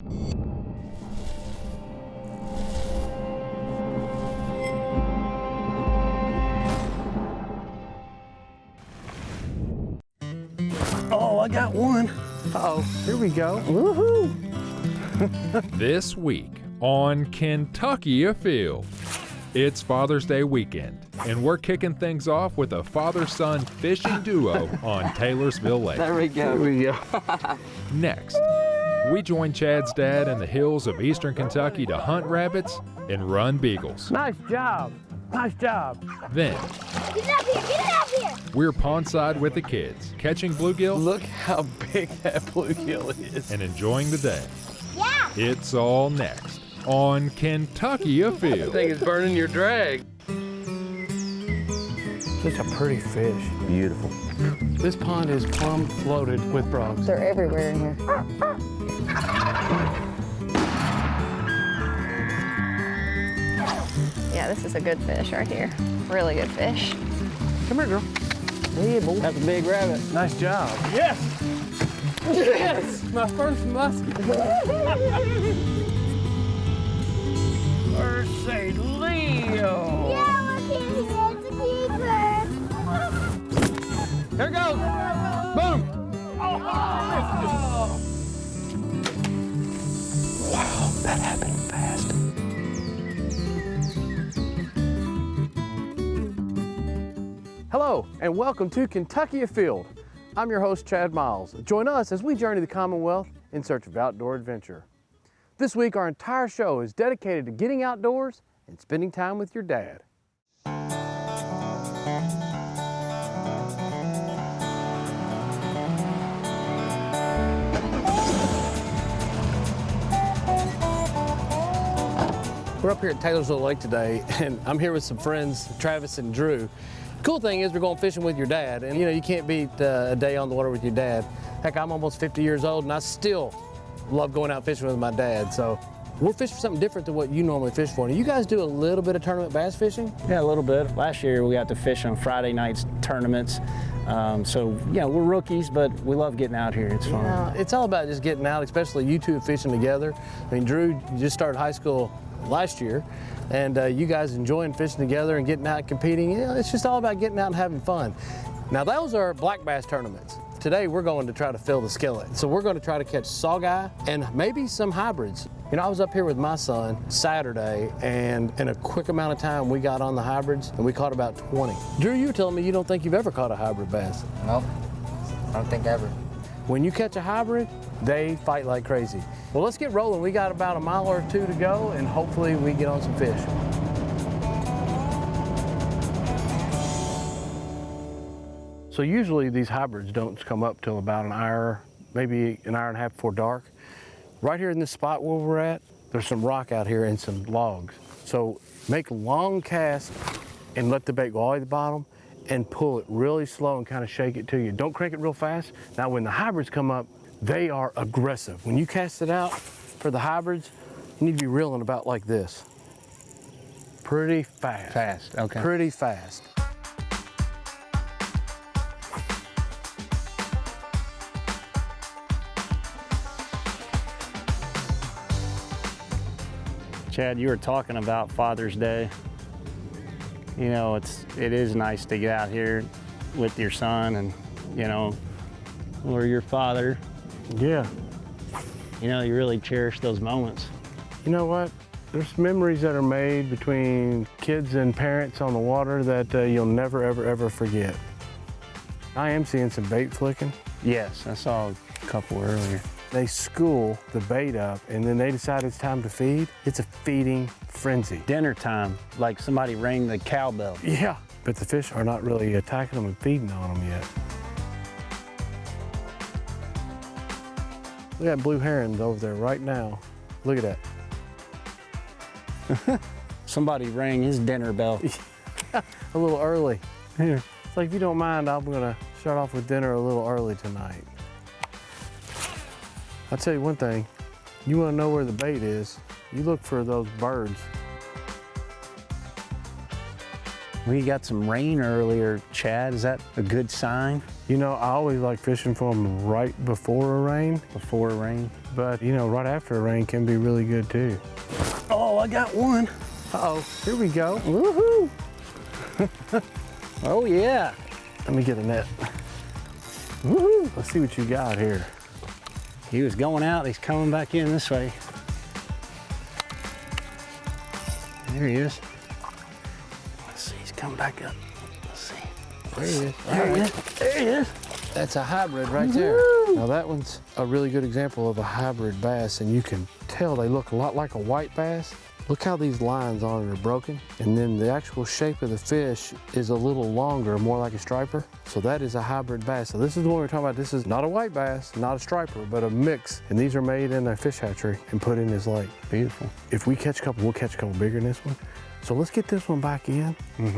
Oh, I got one. Uh-oh, here we go. Woohoo! This week on Kentucky Afield, it's Father's Day weekend, and we're kicking things off with a father-son fishing duo on Taylorsville Lake. There we go. Here we go. Next, we join Chad's dad in the hills of eastern Kentucky to hunt rabbits and run beagles. Nice job. Nice job. Then, Get up here! Get up here! we're pondside with the kids, catching bluegill Look how big that bluegill is. and enjoying the day. Yeah! It's all next on Kentucky Afield. Thing is burning your drag. Such a pretty fish. Beautiful. This pond is plumb loaded with frogs. They're everywhere in here. Yeah, this is a good fish right here. Really good fish. Come here, girl. Yeah, boy. That's a big rabbit. Nice job. Yes! Yes! My first muskie. Mercy Leo. Yeah, look here! It's a keeper! Here it goes. Boom. Wow, that happened fast. Hello, and welcome to Kentucky Afield. I'm your host, Chad Miles. Join us as we journey the Commonwealth in search of outdoor adventure. This week, our entire show is dedicated to getting outdoors and spending time with your dad. We're up here at Taylorsville Lake today, and I'm here with some friends, Travis and Drew. The cool thing is we're going fishing with your dad, and you can't beat a day on the water with your dad. Heck, I'm almost 50 years old, and I still love going out fishing with my dad. So we're fishing for something different than what you normally fish for. And you guys do a little bit of tournament bass fishing? Yeah, a little bit. Last year we got to fish on Friday nights tournaments. We're rookies, but we love getting out here. It's fun. Yeah, it's all about just getting out, especially you two fishing together. I mean, Drew, you just started high school last year, and you guys enjoying fishing together and getting out and competing. It's just all about getting out and having fun. Now, those are black bass tournaments. Today, we're going to try to fill the skillet. So we're going to try to catch saugeye and maybe some hybrids. I was up here with my son Saturday, and in a quick amount of time, we got on the hybrids, and we caught about 20. Drew, you were telling me you don't think you've ever caught a hybrid bass. Nope. I don't think ever. When you catch a hybrid, they fight like crazy. Well, let's get rolling. We got about a mile or two to go, and hopefully we get on some fish. So usually these hybrids don't come up till about an hour, maybe an hour and a half before dark. Right here in this spot where we're at, there's some rock out here and some logs. So make a long cast and let the bait go all the way to the bottom and pull it really slow and kind of shake it to you. Don't crank it real fast. Now when the hybrids come up, they are aggressive. When you cast it out for the hybrids, you need to be reeling about like this. Pretty fast. Fast, okay. Pretty fast. Chad, you were talking about Father's Day. It is nice to get out here with your son and, or your father. Yeah. You really cherish those moments. You know what? There's memories that are made between kids and parents on the water that you'll never, ever, ever forget. I am seeing some bait flicking. Yes, I saw a couple earlier. They school the bait up, and then they decide it's time to feed. It's a feeding frenzy. Dinner time, like somebody rang the cowbell. Yeah, but the fish are not really attacking them and feeding on them yet. Look at that blue heron over there right now. Look at that. Somebody rang his dinner bell. A little early. Here, it's like, if you don't mind, I'm gonna start off with dinner a little early tonight. I'll tell you one thing, you wanna know where the bait is, you look for those birds. We got some rain earlier, Chad. Is that a good sign? You know, I always like fishing for them right before a rain, Before rain? but you know, right after a rain can be really good too. Oh, I got one. Uh-oh, here we go. Woohoo! Oh, yeah. Let me get a net. Woohoo! Let's see what you got here. He was going out. He's coming back in this way. There he is. Let's see. He's coming back up. Let's see. There he is. There he is. There he is. That's a hybrid right there. Now that one's a really good example of a hybrid bass, and you can tell they look a lot like a white bass. Look how these lines on it are broken, and then the actual shape of the fish is a little longer, more like a striper. So that is a hybrid bass. So this is the one we're talking about. This is not a white bass, not a striper, but a mix. And these are made in a fish hatchery and put in this lake. Beautiful. If we catch a couple, we'll catch a couple bigger than this one. So let's get this one back in.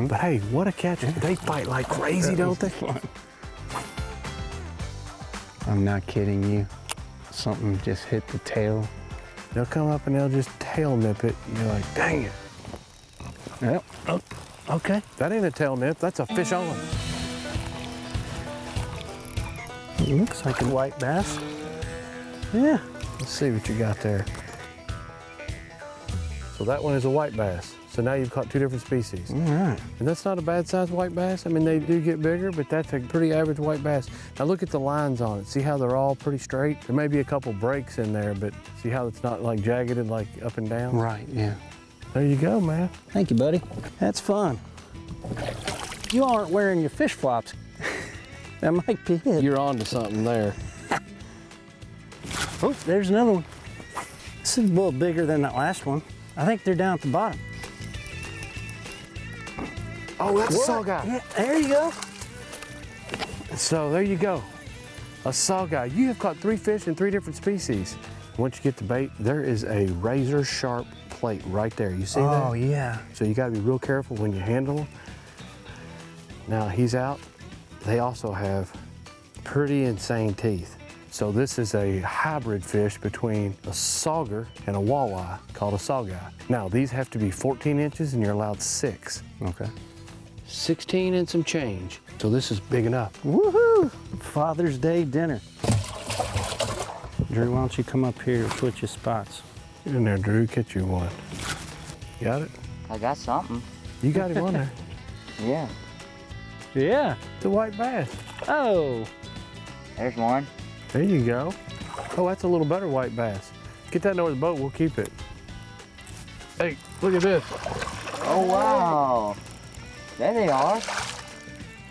But hey, what a catch. They fight like crazy, don't they? I'm not kidding you. Something just hit the tail. They'll come up and they'll just tail nip it. And you're like, dang it. Yep. Oh, okay. That ain't a tail nip, that's a fish on. It looks like a white bass. Yeah. Let's see what you got there. So that one is a white bass. So now you've caught two different species. All right. And that's not a bad sized white bass. I mean, they do get bigger, but that's a pretty average white bass. Now look at the lines on it. See how they're all pretty straight? There may be a couple breaks in there, but see how it's not like jagged and like up and down? Right, yeah. There you go, man. Thank you, buddy. That's fun. You aren't wearing your fish flops. That might be it. You're on to something there. Oh, there's another one. This is a little bigger than that last one. I think they're down at the bottom. Oh, that's a saugeye. Yeah, there you go. So there you go. A saugeye. You have caught 3 fish in 3 different species. Once you get the bait, there is a razor sharp plate right there. You see that? Oh, yeah. So you gotta be real careful when you handle them. Now he's out. They also have pretty insane teeth. So this is a hybrid fish between a sauger and a walleye called a saugeye. Now these have to be 14 inches and you're allowed 6. Okay. 16 and some change. So this is big enough. Woohoo! Father's Day dinner. Drew, why don't you come up here and switch your spots? Get in there, Drew, catch you one. Got it? I got something. You got him on there. Yeah. Yeah. It's a white bass. Oh. There's one. There you go. Oh, that's a little better white bass. Get that over the boat, we'll keep it. Hey, look at this. Oh, wow. There they are.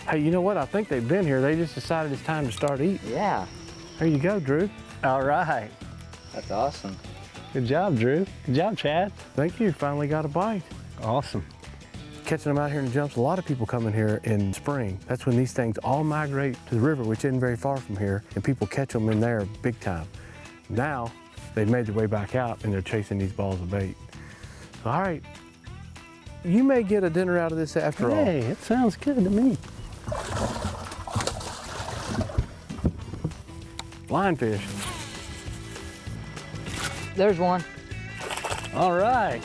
Hey, you know what? I think they've been here. They just decided it's time to start eating. Yeah. There you go, Drew. All right. That's awesome. Good job, Drew. Good job, Chad. Thank you. Finally got a bite. Awesome. Catching them out here in the jumps, a lot of people come in here in spring. That's when these things all migrate to the river, which isn't very far from here, and people catch them in there big time. Now, they've made their way back out and they're chasing these balls of bait. All right, you may get a dinner out of this after all. Hey, it sounds good to me. Lionfish. There's one. All right.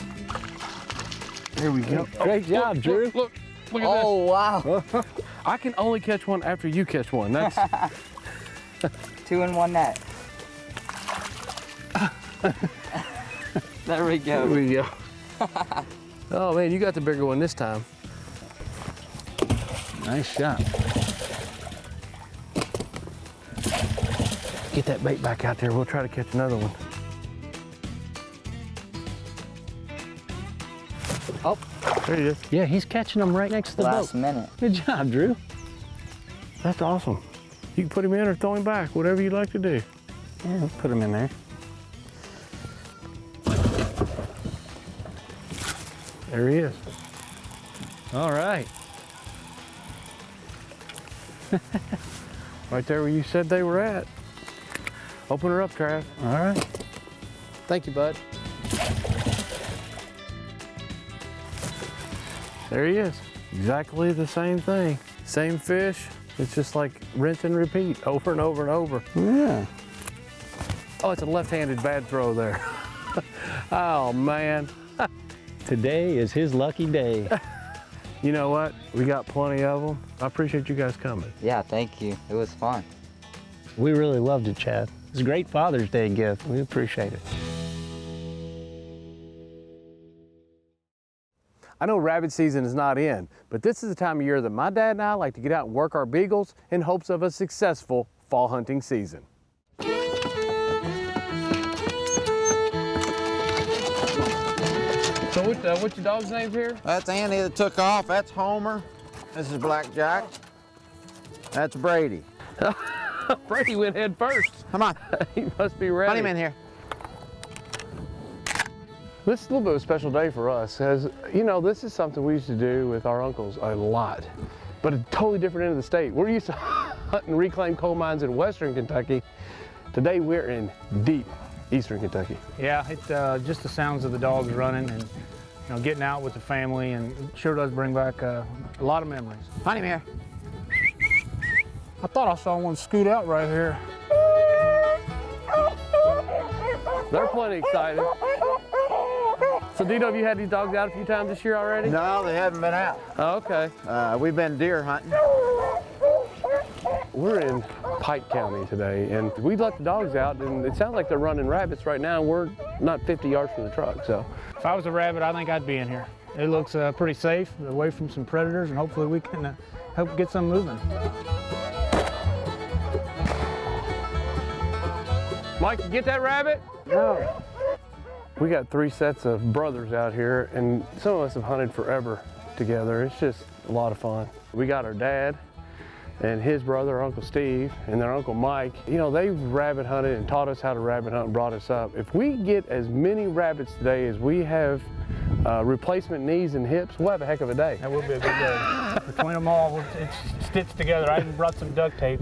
Here we go. Great job, Drew. Look at Oh, wow. this. I can only catch one after you catch one. That's 2 in 1 net. There we There go. we go. Oh man, you got the bigger one this time. Nice shot. Get that bait back out there. We'll try to catch another one. Oh, There he is. Yeah, he's catching them right next to the last boat. minute. Good job, Drew. That's awesome. You can put him in or throw him back, whatever you'd like to do. Yeah, we'll put him in there. There he is. All right. Right there where you said they were at. Open her up, Trav. All right. Thank you, bud. There he is. Exactly the same thing. Same fish. It's just like rinse and repeat over and over and over. Yeah. Oh, it's a left-handed bad throw there. Oh, man. Today is his lucky day. You know what? We got plenty of them. I appreciate you guys coming. Yeah, thank you. It was fun. We really loved it, Chad. It's a great Father's Day gift. We appreciate it. I know rabbit season is not in, but this is the time of year that my dad and I like to get out and work our beagles in hopes of a successful fall hunting season. So what's your dog's name here? That's Andy that took off. That's Homer. This is Blackjack. That's Brady. Brady went head first. Come on. He must be ready. Put him in here. This is a little bit of a special day for us, as you know, this is something we used to do with our uncles a lot, but a totally different end of the state. We're used to hunting reclaimed coal mines in western Kentucky. Today we're in deep eastern Kentucky. Yeah, it just the sounds of the dogs running and getting out with the family, and it sure does bring back a lot of memories. Put him here. I thought I saw one scoot out right here. They're plenty excited. So Dino, have you had these dogs out a few times this year already? No, they haven't been out. Oh, okay. We've been deer hunting. We're in Pike County today, and we let the dogs out, and it sounds like they're running rabbits right now. We're not 50 yards from the truck, so. If I was a rabbit, I think I'd be in here. It looks pretty safe, away from some predators, and hopefully we can help get some moving. Mike, you get that rabbit? No. We got 3 sets of brothers out here, and some of us have hunted forever together. It's just a lot of fun. We got our dad and his brother, Uncle Steve, and their Uncle Mike. You know, they've rabbit hunted and taught us how to rabbit hunt and brought us up. If we get as many rabbits today as we have replacement knees and hips, we'll have a heck of a day. That will be a good day. Between them all, it's stitched together. I even brought some duct tape.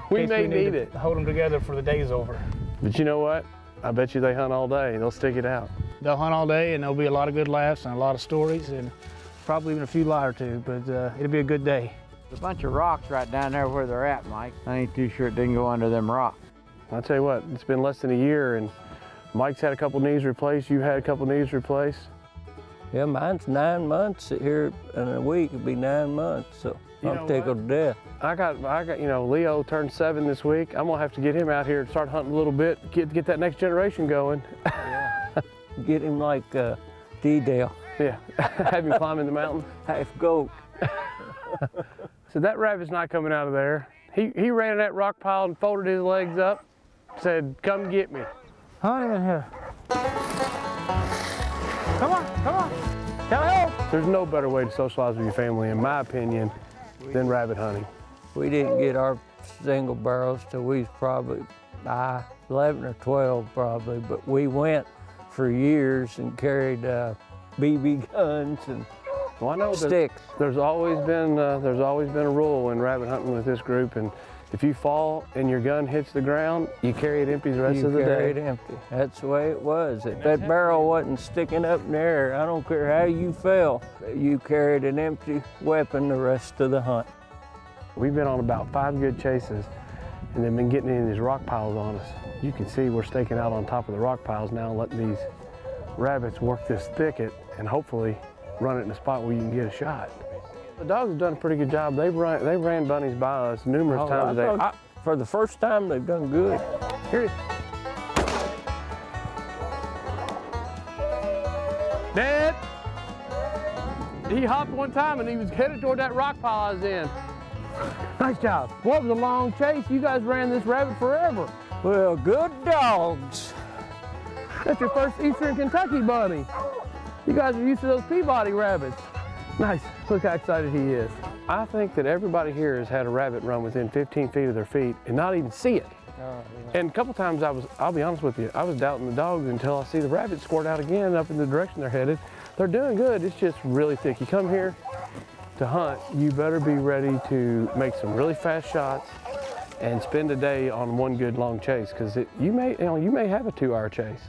We may need it. Hold them together for the day's over. But you know what? I bet you they hunt all day. They'll stick it out. They'll hunt all day, and there'll be a lot of good laughs and a lot of stories, and probably even a few lie or two, but it'll be a good day. There's a bunch of rocks right down there where they're at, Mike. I ain't too sure it didn't go under them rocks. I'll tell you what, it's been less than a year, and Mike's had a couple knees replaced. You had a couple knees replaced. Yeah, mine's 9 months. Here in a week, it'll be 9 months, so I'm tickled to death. I got, you know, Leo turned 7 this week. I'm gonna have to get him out here and start hunting a little bit, get that next generation going. Yeah. Get him like D-Dale. Yeah, have him climbing the mountain. Half goat. So that rabbit's not coming out of there. He ran in that rock pile and folded his legs up, said, "Come get me." Hunt him in here. Come on, come on. Tell help. There's no better way to socialize with your family, in my opinion, than rabbit hunting. We didn't get our single barrels till we was probably 11 or 12 probably, but we went for years and carried BB guns and Well, I know sticks. There's always been a rule in rabbit hunting with this group, and if you fall and your gun hits the ground, you carry it empty the rest of the You day. carry it empty. That's the way it was. If that barrel wasn't sticking up in the air, I don't care how you fell, you carried an empty weapon the rest of the hunt. We've been on about 5 good chases, and they've been getting into these rock piles on us. You can see we're staking out on top of the rock piles now, letting these rabbits work this thicket and hopefully run it in a spot where you can get a shot. The dogs have done a pretty good job. They've ran bunnies by us numerous times today. For the first time, they've done good. Here it is. Dad! He hopped one time and he was headed toward that rock pile I was in. Nice job. What was a long chase? You guys ran this rabbit forever. Well, good dogs. That's your first Eastern Kentucky bunny. You guys are used to those Peabody rabbits. Nice. Look how excited he is. I think that everybody here has had a rabbit run within 15 feet of their feet and not even see it. And a couple times I'll be honest with you, I was doubting the dogs until I see the rabbits squirt out again up in the direction they're headed. They're doing good. It's just really thick. You come here to hunt, you better be ready to make some really fast shots and spend a day on one good long chase, because you may have a 2-hour chase.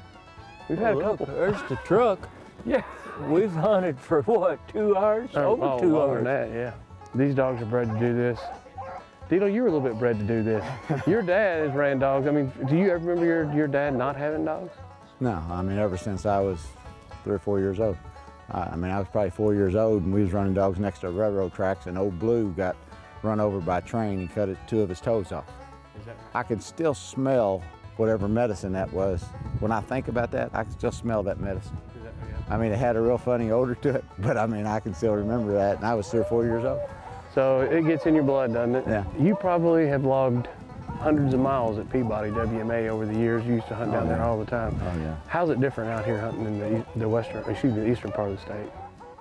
We've had a couple. Look, there's the truck. Yeah. We've hunted for what, 2 hours? Over 2 longer hours. than that, yeah. These dogs are bred to do this. Dino, you were a little bit bred to do this. Your dad has ran dogs. I mean, do you ever remember your dad not having dogs? No, I mean, ever since I was 3 or 4 years old. I mean, I was probably 4 years old, and we was running dogs next to the railroad tracks, and old Blue got run over by a train and cut two of his toes off. Is that I can still smell whatever medicine that was. When I think about that, I can still smell that medicine. I mean, it had a real funny odor to it, but I mean, I can still remember that, and I was 3 or 4 years old. So it gets in your blood, doesn't it? Yeah. You probably have logged hundreds of miles at Peabody WMA over the years. You used to hunt down there all the time. Oh, yeah. How's it different out here hunting in the eastern part of the state?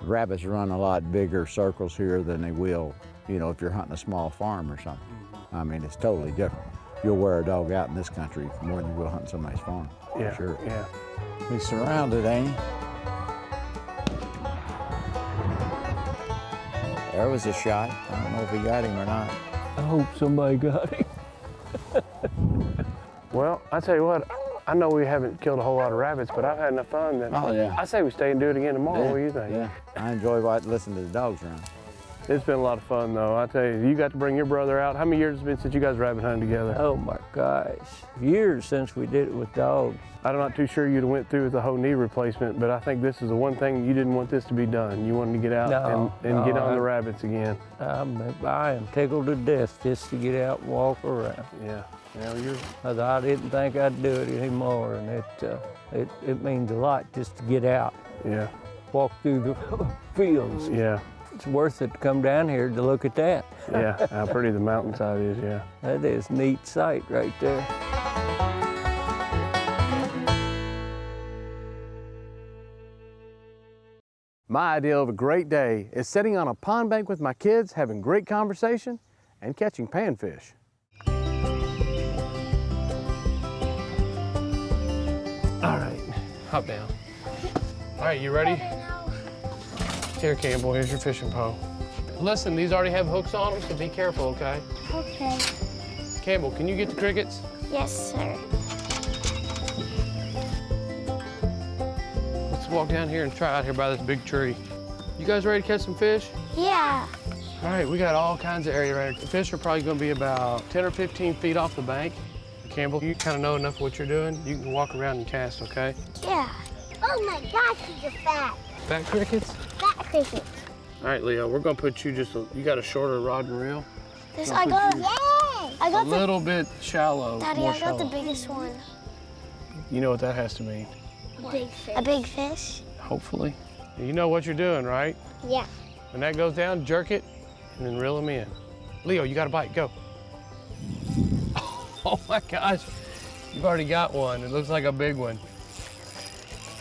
Rabbits run a lot bigger circles here than they will, you know, if you're hunting a small farm or something. I mean, it's totally different. You'll wear a dog out in this country more than you will hunting somebody's farm, Yeah, for sure. yeah. He's surrounded, ain't he? There was a shot. I don't know if he got him or not. I hope somebody got him. Well, I tell you what, I know we haven't killed a whole lot of rabbits, but I've had enough fun that Oh, yeah. I say we stay and do it again tomorrow. What do you think? Yeah, I enjoy listening to the dogs around. It's been a lot of fun, though. I tell you, you got to bring your brother out. How many years has it been since you guys rabbit hunted together? Oh my gosh, years since we did it with dogs. I'm not too sure you'd have went through with the whole knee replacement, but I think this is the one thing you didn't want this to be done. You wanted to get out and get on the rabbits again. I am tickled to death just to get out and walk around. Yeah. Yeah, I didn't think I'd do it anymore, and it means a lot just to get out, yeah, walk through the fields. yeah, It's worth it to come down here to look at that. yeah. How pretty the mountainside is, yeah. That is a neat sight right there. My idea of a great day is sitting on a pond bank with my kids, having great conversation, and catching panfish. All right, hop down. All right, you ready? Here, Campbell, here's your fishing pole. Listen, these already have hooks on them, so be careful, okay? Okay. Campbell, can you get the crickets? Yes, sir. Let's walk down here and try out here by this big tree. You guys ready to catch some fish? Yeah. All right, we got all kinds of area right here. The fish are probably gonna be about 10 or 15 feet off the bank. Campbell, you kind of know enough what you're doing. You can walk around and cast, okay? Yeah. Oh my gosh, these are fat. Fat crickets? Fat crickets. All right, Leo, we're gonna put you you got a shorter rod and reel? This I got. Yay! I got A little bit shallow. Daddy, more I got the shallow. biggest one. You know what that has to mean, A big fish. A big fish? hopefully. You know what you're doing, right? Yeah. When that goes down, jerk it, and then reel them in. Leo, you got a bite, go. Oh my gosh, you've already got one. It looks like a big one.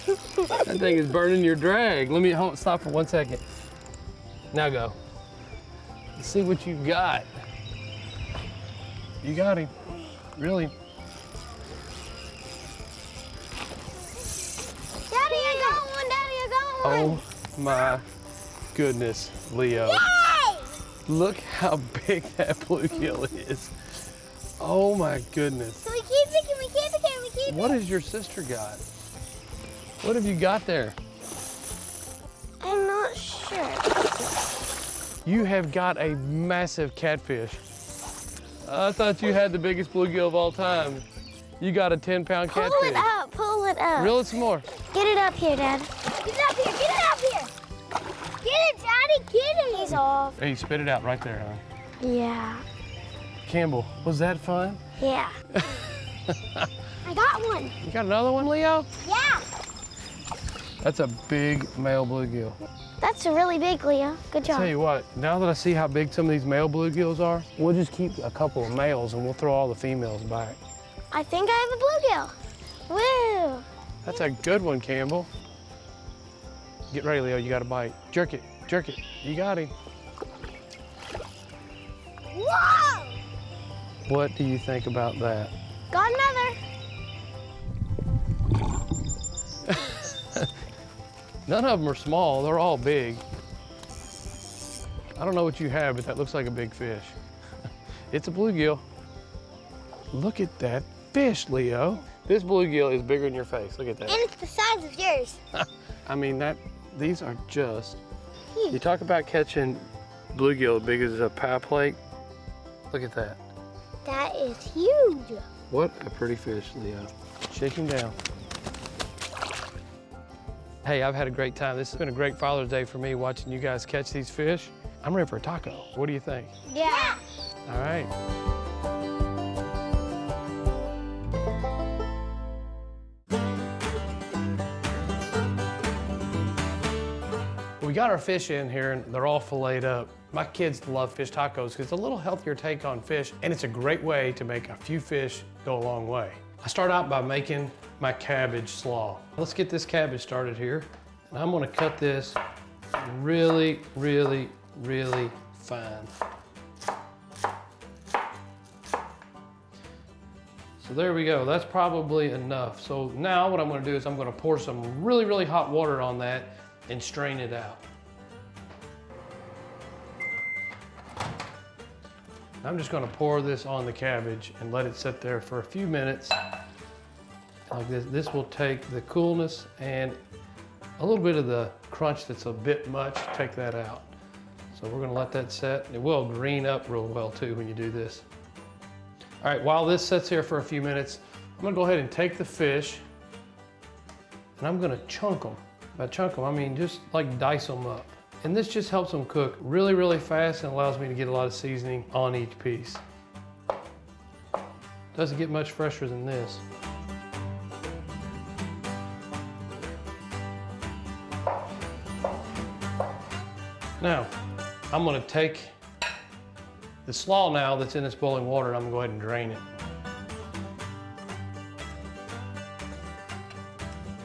That thing is burning your drag. Let me stop for 1 second. Now go. Let's see what you've got. You got him, really. Daddy, I got one. Daddy, I got one. Oh my goodness, Leo. Yay! Look how big that bluegill is. Oh my goodness. Can we keep it? Can we keep it? Can we keep it? What has your sister got? What have you got there? I'm not sure. You have got a massive catfish. I thought you had the biggest bluegill of all time. You got a 10-pound catfish. Pull it up. Pull it up. Reel it some more. Get it up here, Dad. Get it up here. Get it up here. Get it, Daddy. Get it. He's off. Hey, spit it out right there, huh? Yeah. Campbell, was that fun? Yeah. I got one. You got another one, Leo? Yeah. That's a big male bluegill. That's a really big, Leo. Good job. Tell you what, now that I see how big some of these male bluegills are, we'll just keep a couple of males and we'll throw all the females back. I think I have a bluegill. Woo. That's a good one, Campbell. Get ready, Leo, you got a bite. Jerk it, jerk it. You got him. Whoa! What do you think about that? Got another. None of them are small, they're all big. I don't know what you have, but that looks like a big fish. It's a bluegill. Look at that fish, Leo. This bluegill is bigger than your face. Look at that. And it's the size of yours. I mean, these are just, you talk about catching bluegill as big as a pie plate. Look at that. That is huge. What a pretty fish, Leo. Shake him down. Hey, I've had a great time. This has been a great Father's Day for me watching you guys catch these fish. I'm ready for a taco. What do you think? Yeah. All right. We got our fish in here and they're all filleted up. My kids love fish tacos because it's a little healthier take on fish and it's a great way to make a few fish go a long way. I start out by making my cabbage slaw. Let's get this cabbage started here. And I'm gonna cut this really, really, really fine. So there we go, that's probably enough. So now what I'm gonna do is I'm gonna pour some really, really hot water on that and strain it out. I'm just gonna pour this on the cabbage and let it sit there for a few minutes like this. This will take the coolness and a little bit of the crunch that's a bit much, take that out. So we're gonna let that set. It will green up real well too when you do this. All right, while this sits here for a few minutes, I'm gonna go ahead and take the fish and I'm gonna chunk them. By chunk them, I mean just like dice them up. And this just helps them cook really, really fast and allows me to get a lot of seasoning on each piece. Doesn't get much fresher than this. Now, I'm gonna take the slaw now that's in this boiling water and I'm gonna go ahead and drain it.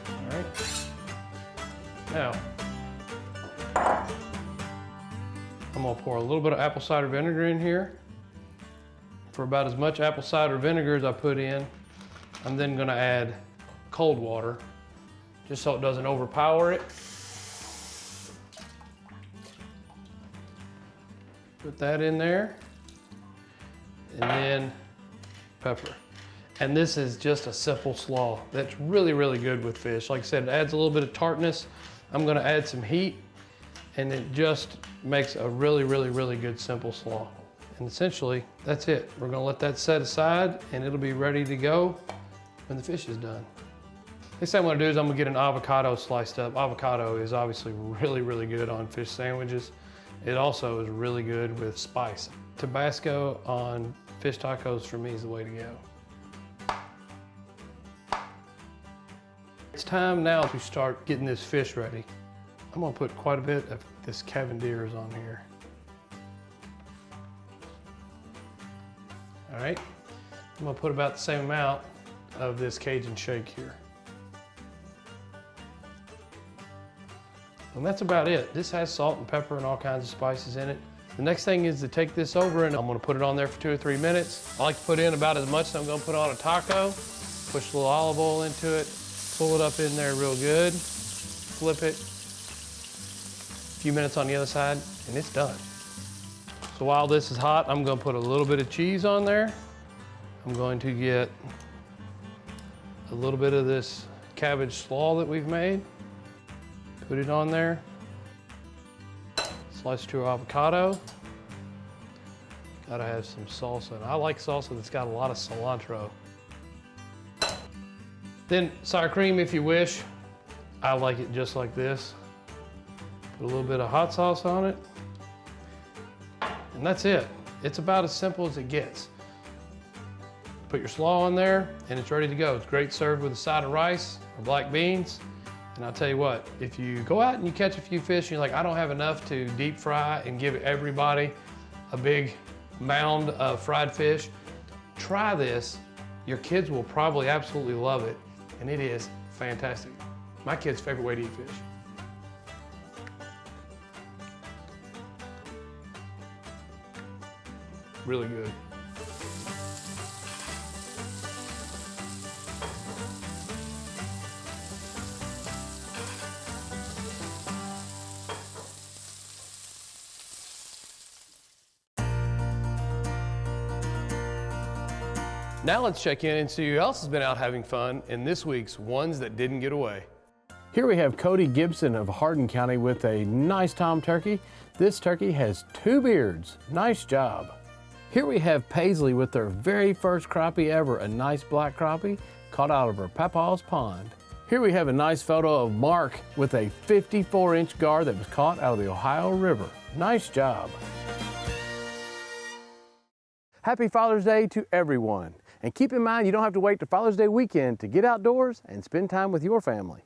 All right. Now, I'm gonna pour a little bit of apple cider vinegar in here. For about as much apple cider vinegar as I put in, I'm then gonna add cold water, just so it doesn't overpower it. Put that in there, and then pepper. And this is just a simple slaw that's really, really good with fish. Like I said, it adds a little bit of tartness. I'm gonna add some heat, and it just makes a really, really, really good simple slaw. And essentially, that's it. We're gonna let that set aside, and it'll be ready to go when the fish is done. Next thing I'm gonna do is I'm gonna get an avocado sliced up. Avocado is obviously really, really good on fish sandwiches. It also is really good with spice. Tabasco on fish tacos for me is the way to go. It's time now to start getting this fish ready. I'm gonna put quite a bit of this Cavendiers on here. All right, I'm gonna put about the same amount of this Cajun shake here. And that's about it. This has salt and pepper and all kinds of spices in it. The next thing is to take this over and I'm gonna put it on there for 2 or 3 minutes. I like to put in about as much as I'm gonna put on a taco. Push a little olive oil into it, pull it up in there real good, flip it, a few minutes on the other side, and it's done. So while this is hot, I'm gonna put a little bit of cheese on there. I'm going to get a little bit of this cabbage slaw that we've made. Put it on there. Slice your avocado. Gotta have some salsa. And I like salsa that's got a lot of cilantro. Then sour cream if you wish. I like it just like this. Put a little bit of hot sauce on it. And that's it. It's about as simple as it gets. Put your slaw on there and it's ready to go. It's great served with a side of rice or black beans. And I'll tell you what, if you go out and you catch a few fish and you're like, I don't have enough to deep fry and give everybody a big mound of fried fish, try this. Your kids will probably absolutely love it. And it is fantastic. My kids' favorite way to eat fish. Really good. Now let's check in and see who else has been out having fun in this week's Ones That Didn't Get Away. Here we have Cody Gibson of Hardin County with a nice tom turkey. This turkey has 2 beards. Nice job. Here we have Paisley with their very first crappie ever, a nice black crappie caught out of her papaw's pond. Here we have a nice photo of Mark with a 54-inch gar that was caught out of the Ohio River. Nice job. Happy Father's Day to everyone. And keep in mind, you don't have to wait to Father's Day weekend to get outdoors and spend time with your family.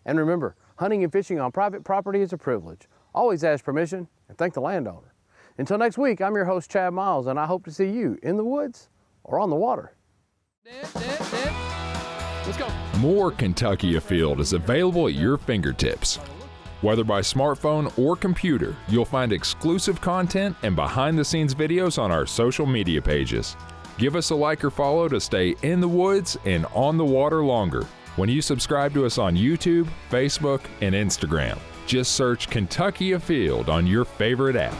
And remember, hunting and fishing on private property is a privilege. Always ask permission and thank the landowner. Until next week, I'm your host, Chad Miles, and I hope to see you in the woods or on the water. Let's go. More Kentucky Afield is available at your fingertips. Whether by smartphone or computer, you'll find exclusive content and behind-the-scenes videos on our social media pages. Give us a like or follow to stay in the woods and on the water longer when you subscribe to us on YouTube, Facebook, and Instagram. Just search Kentucky Afield on your favorite app.